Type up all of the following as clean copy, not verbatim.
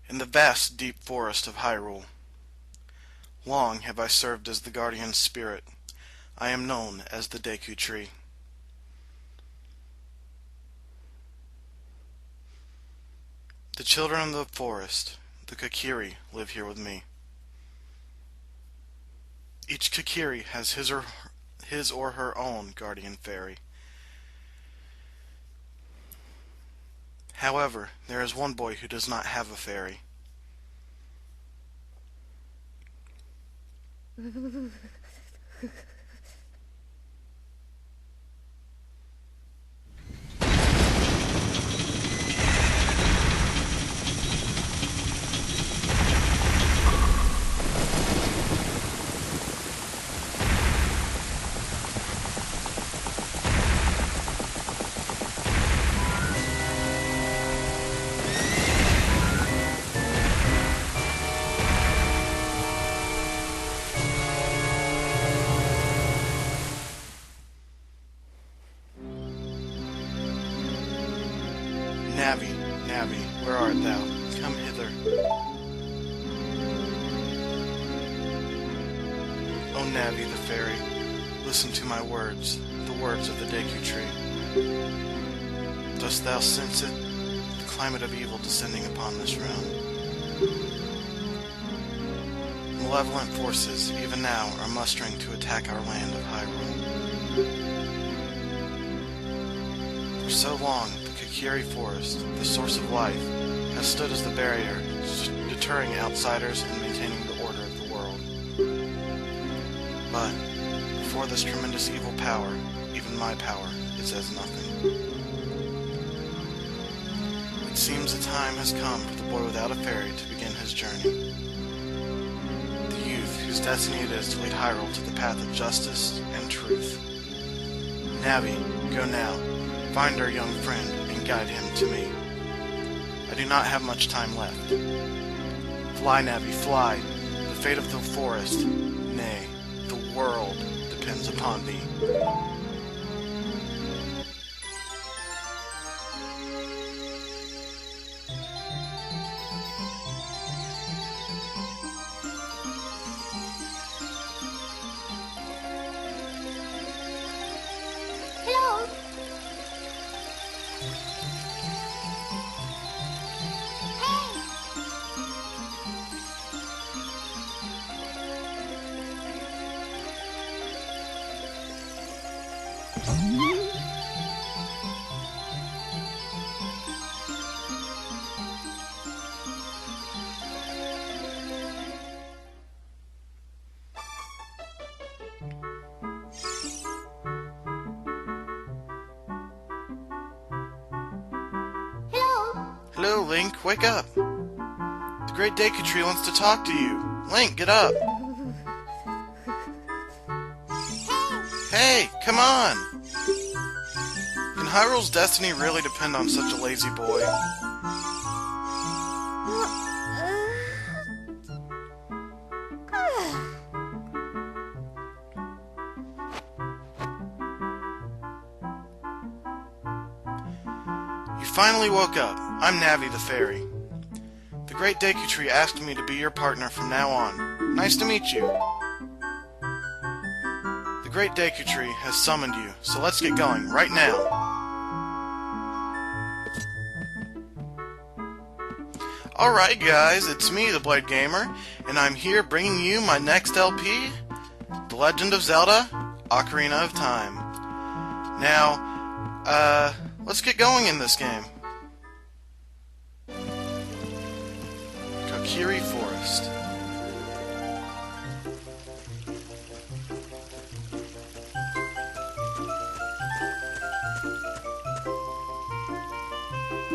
in the vast deep forest of Hyrule. Long have I served as the guardian spirit. I am known as the Deku Tree. The children of the forest, the Kokiri, live here with me. Each Kokiri has his or her own guardian fairy. However, there is one boy who does not have a fairy. Navi, Navi, where art thou? Come hither. O Navi the fairy, listen to my words, the words of the Deku Tree. Dost thou sense it, the climate of evil descending upon this realm? Malevolent forces, even now, are mustering to attack our land of Hyrule. For so long, the Kokiri Forest, the source of life, has stood as the barrier, deterring outsiders and maintaining the order of the world. But, before this tremendous evil power, even my power is as nothing. It seems the time has come for the boy without a fairy to begin his journey. The youth whose destiny it is to lead Hyrule to the path of justice and truth. Navi, go now. Find our young friend and guide him to me. I do not have much time left. Fly, Navi, fly. The fate of the forest, nay, the world, depends upon thee. Hello. Hello, Link, wake up! The great Deku Tree wants to talk to you. Link, get up! Hey, come on! Can Hyrule's destiny really depend on such a lazy boy? You finally woke up. I'm Navi the Fairy. The great Deku Tree asked me to be your partner from now on. Nice to meet you. The great Deku Tree has summoned you, so let's get going right now. Alright guys, it's me, the Blade Gamer, and I'm here bringing you my next LP, The Legend of Zelda: Ocarina of Time. Now, let's get going in this game. Kokiri Forest.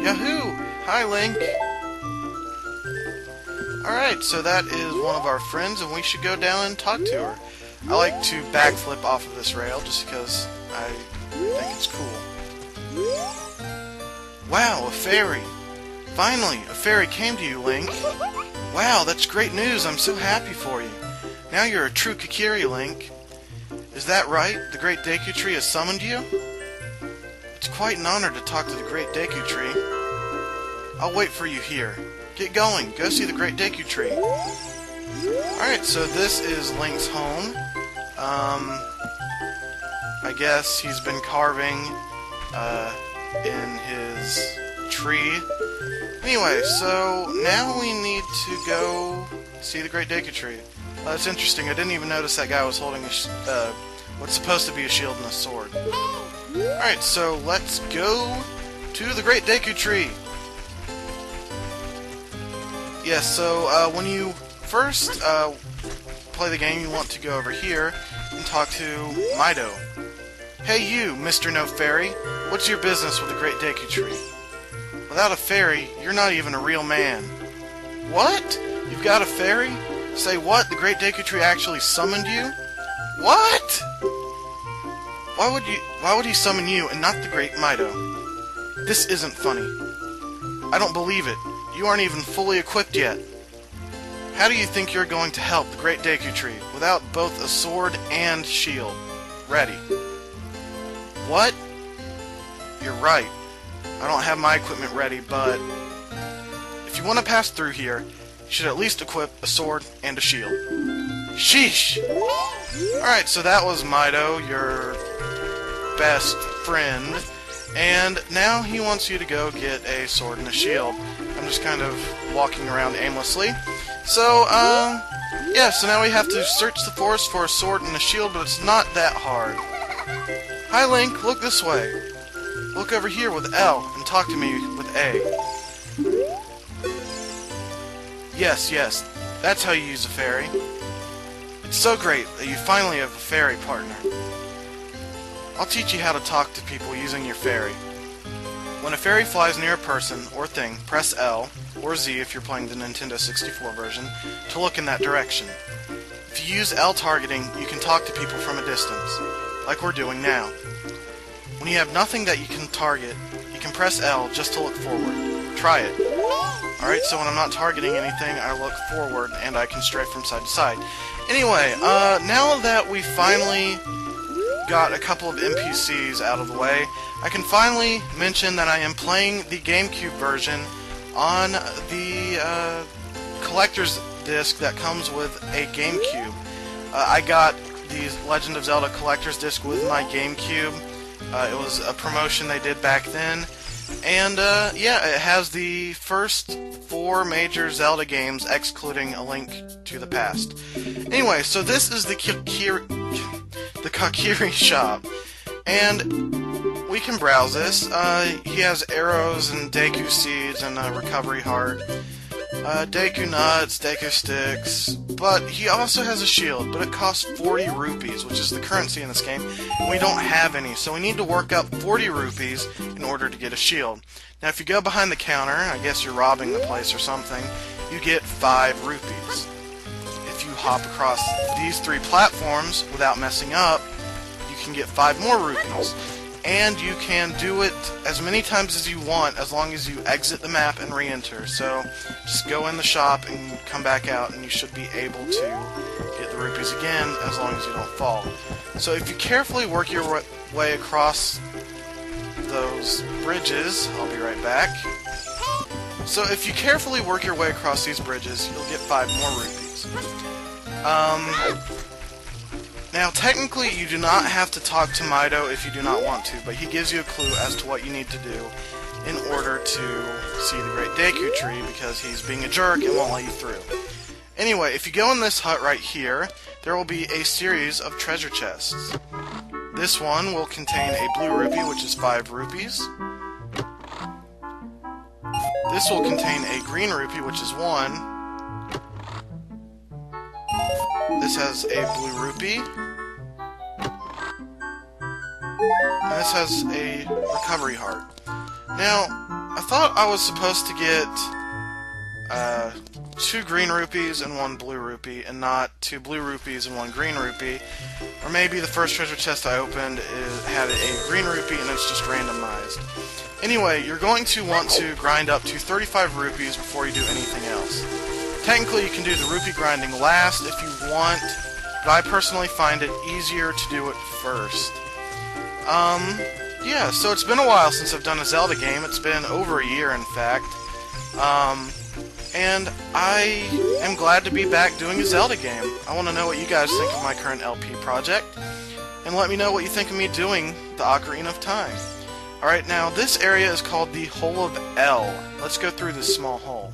Yahoo! Hi, Link! Alright, so that is one of our friends, and we should go down and talk to her. I like to backflip off of this rail just because I think it's cool. Wow, a fairy! Finally, a fairy came to you, Link. Wow, that's great news. I'm so happy for you. Now you're a true Kokiri, Link. Is that right? The great Deku Tree has summoned you? It's quite an honor to talk to the great Deku Tree. I'll wait for you here. Get going. Go see the Great Deku Tree. Alright, so this is Link's home. I guess he's been carving in his tree. Anyway, so now we need to go see the Great Deku Tree. That's interesting. I didn't even notice that guy was holding what's supposed to be a shield and a sword. Alright, so let's go to the Great Deku Tree. Yes, so when you first play the game, you want to go over here and talk to Mido. Hey you, Mr. No Fairy, what's your business with the Great Deku Tree? Without a fairy, you're not even a real man. What? You've got a fairy? Say what? The Great Deku Tree actually summoned you? What? Why would he summon you and not the Great Mido? This isn't funny. I don't believe it. You aren't even fully equipped yet. How do you think you're going to help the Great Deku Tree without both a sword and shield ready? What? You're right. I don't have my equipment ready, but if you want to pass through here, you should at least equip a sword and a shield. Sheesh! Alright, so that was Mido, your best friend, and now he wants you to go get a sword and a shield. I'm just kind of walking around aimlessly. So, yeah, so now we have to search the forest for a sword and a shield, but it's not that hard. Hi Link, look this way. Look over here with L, and talk to me with A. Yes, that's how you use a fairy. It's so great that you finally have a fairy partner. I'll teach you how to talk to people using your fairy. When a fairy flies near a person or thing, press L, or Z if you're playing the Nintendo 64 version, to look in that direction. If you use L targeting, you can talk to people from a distance, like we're doing now. When you have nothing that you can target, you can press L just to look forward. Try it. Alright, so when I'm not targeting anything, I look forward and I can stray from side to side. Anyway, now that we finally got a couple of NPCs out of the way, I can finally mention that I am playing the GameCube version on the collector's disc that comes with a GameCube. I got the Legend of Zelda collector's disc with my GameCube. It was a promotion they did back then. And, yeah, it has the first 4 major Zelda games, excluding A Link to the Past. Anyway, so this is the Kokiri shop. And we can browse this. He has arrows and Deku seeds and a recovery heart. Deku nuts, Deku sticks, but he also has a shield, but it costs 40 rupees, which is the currency in this game, and we don't have any, so we need to work up 40 rupees in order to get a shield. Now if you go behind the counter, I guess you're robbing the place or something, you get 5 rupees. If you hop across these 3 platforms without messing up, you can get 5 more rupees. And you can do it as many times as you want, as long as you exit the map and re-enter. So, just go in the shop and come back out, and you should be able to get the rupees again, as long as you don't fall. So if you carefully work your way across those bridges, I'll be right back. So if you carefully work your way across these bridges, you'll get 5 more rupees. Now, technically, you do not have to talk to Mido if you do not want to, but he gives you a clue as to what you need to do in order to see the Great Deku Tree, because he's being a jerk and won't let you through. Anyway, if you go in this hut right here, there will be a series of treasure chests. This one will contain a blue rupee, which is 5 rupees. This will contain a green rupee, which is 1. This has a blue rupee. And this has a recovery heart. Now, I thought I was supposed to get 2 green rupees and 1 blue rupee, and not 2 blue rupees and 1 green rupee. Or maybe the first treasure chest I opened had a green rupee and it's just randomized. Anyway, you're going to want to grind up to 35 rupees before you do anything else. Technically, you can do the rupee grinding last if you want, but I personally find it easier to do it first. Yeah, so it's been a while since I've done a Zelda game. It's been over a year, in fact. And I am glad to be back doing a Zelda game. I want to know what you guys think of my current LP project, and let me know what you think of me doing the Ocarina of Time. Alright, now this area is called the Hole of L. Let's go through this small hole.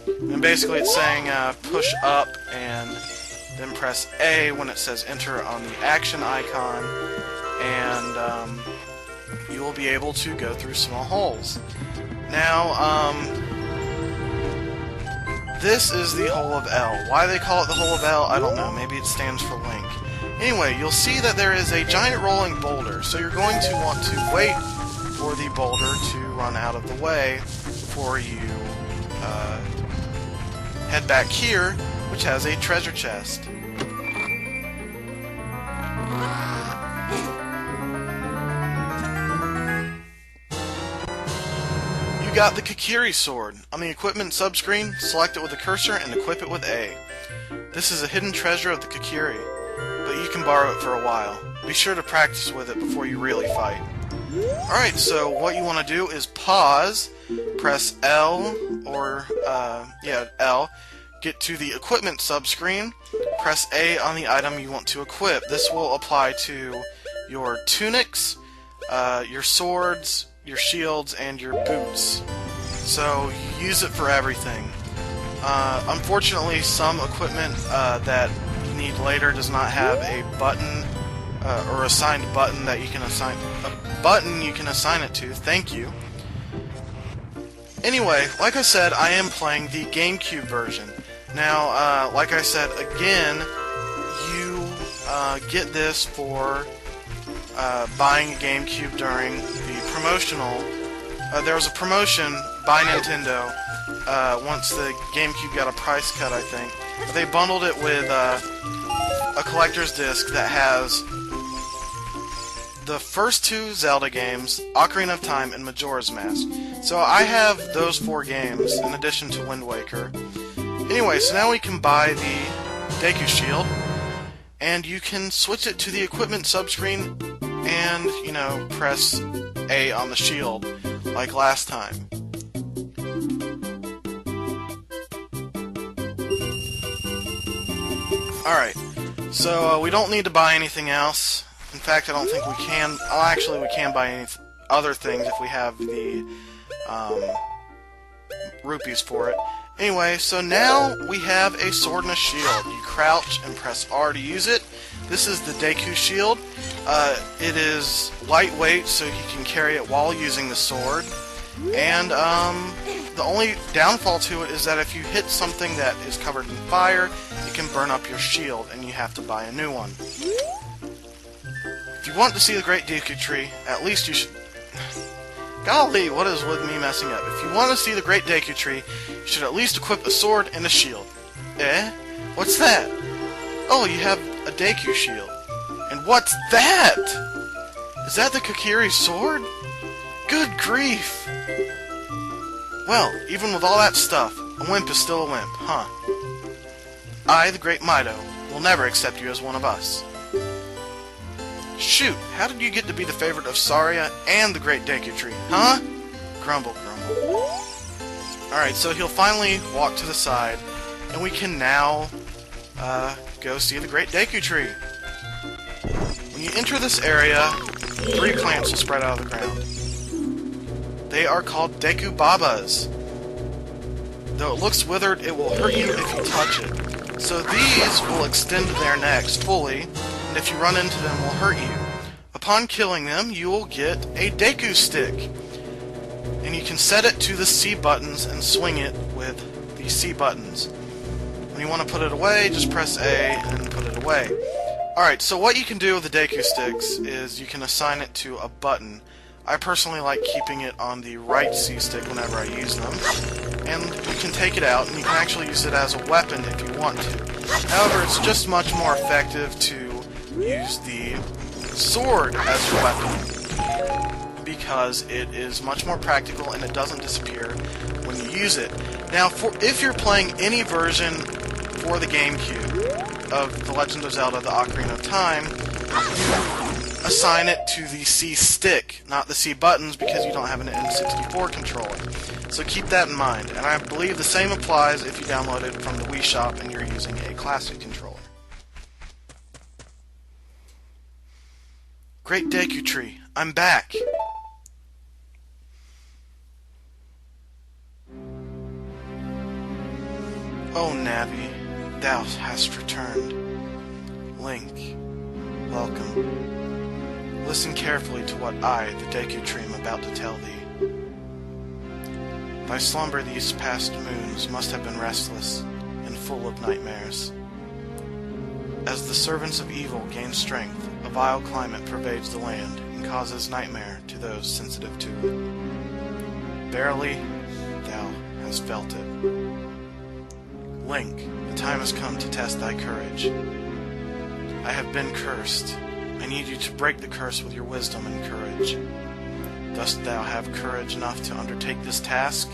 And basically it's saying push up and then press A when it says enter on the action icon, and you will be able to go through small holes. Now, this is the Hole of L. Why they call it the Hole of L, I don't know. Maybe it stands for Link. Anyway, you'll see that there is a giant rolling boulder, so you're going to want to wait for the boulder to run out of the way before you head back here, which has a treasure chest. You got the Kokiri sword. On the equipment subscreen, select it with the cursor and equip it with A. This is a hidden treasure of the Kokiri, but you can borrow it for a while. Be sure to practice with it before you really fight. Alright, so what you want to do is pause, press L, or, L, get to the equipment subscreen, press A on the item you want to equip. This will apply to your tunics, your swords, your shields, and your boots. So, you use it for everything. Unfortunately, some equipment that you need later does not have a button, or assigned button that you can assign it to. Thank you. Anyway, like I said, I am playing the GameCube version. Now, like I said, again, you get this for buying a GameCube during the promotional. There was a promotion by Nintendo once the GameCube got a price cut, I think. They bundled it with a collector's disc that has the first two Zelda games, Ocarina of Time and Majora's Mask. So I have those 4 games in addition to Wind Waker. Anyway, so now we can buy the Deku Shield, and you can switch it to the equipment subscreen and, you know, press A on the shield like last time. Alright, so we don't need to buy anything else. In fact, I don't think we can. Oh, actually, we can buy any other things if we have the rupees for it. Anyway, so now we have a sword and a shield. You crouch and press R to use it. This is the Deku Shield. It is lightweight, so you can carry it while using the sword. And the only downfall to it is that if you hit something that is covered in fire, it can burn up your shield, and you have to buy a new one. If you want to see the Great Deku Tree, at least you should... Golly, what is with me messing up? If you want to see the Great Deku Tree, you should at least equip a sword and a shield. Eh? What's that? Oh, you have a Deku Shield. And what's that? Is that the Kokiri sword? Good grief! Well, even with all that stuff, a wimp is still a wimp, huh? I, the Great Mido, will never accept you as one of us. Shoot, how did you get to be the favorite of Saria and the Great Deku Tree, huh? Grumble, grumble. Alright, so he'll finally walk to the side, and we can now go see the Great Deku Tree. When you enter this area, 3 plants will spread out of the ground. They are called Deku Babas. Though it looks withered, it will hurt you if you touch it. So these will extend their necks fully, and if you run into them, will hurt you. Upon killing them, you will get a Deku Stick. And you can set it to the C buttons and swing it with the C buttons. When you want to put it away, just press A and put it away. Alright, so what you can do with the Deku Sticks is you can assign it to a button. I personally like keeping it on the right C-stick whenever I use them. And you can take it out, and you can actually use it as a weapon if you want to. However, it's just much more effective to use the sword as your weapon, because it is much more practical and it doesn't disappear when you use it. Now, if you're playing any version for the GameCube of The Legend of Zelda: The Ocarina of Time, you assign it to the C stick, not the C buttons, because you don't have an N64 controller. So keep that in mind, and I believe the same applies if you download it from the Wii Shop and you're using a classic controller. Great Deku Tree, I'm back! Oh Navi, thou hast returned. Link, welcome. Listen carefully to what I, the Deku Tree, am about to tell thee. Thy slumber these past moons must have been restless and full of nightmares. As the servants of evil gain strength, a vile climate pervades the land and causes nightmare to those sensitive to it. Verily, thou hast felt it. Link, the time has come to test thy courage. I have been cursed. I need you to break the curse with your wisdom and courage. Dost thou have courage enough to undertake this task?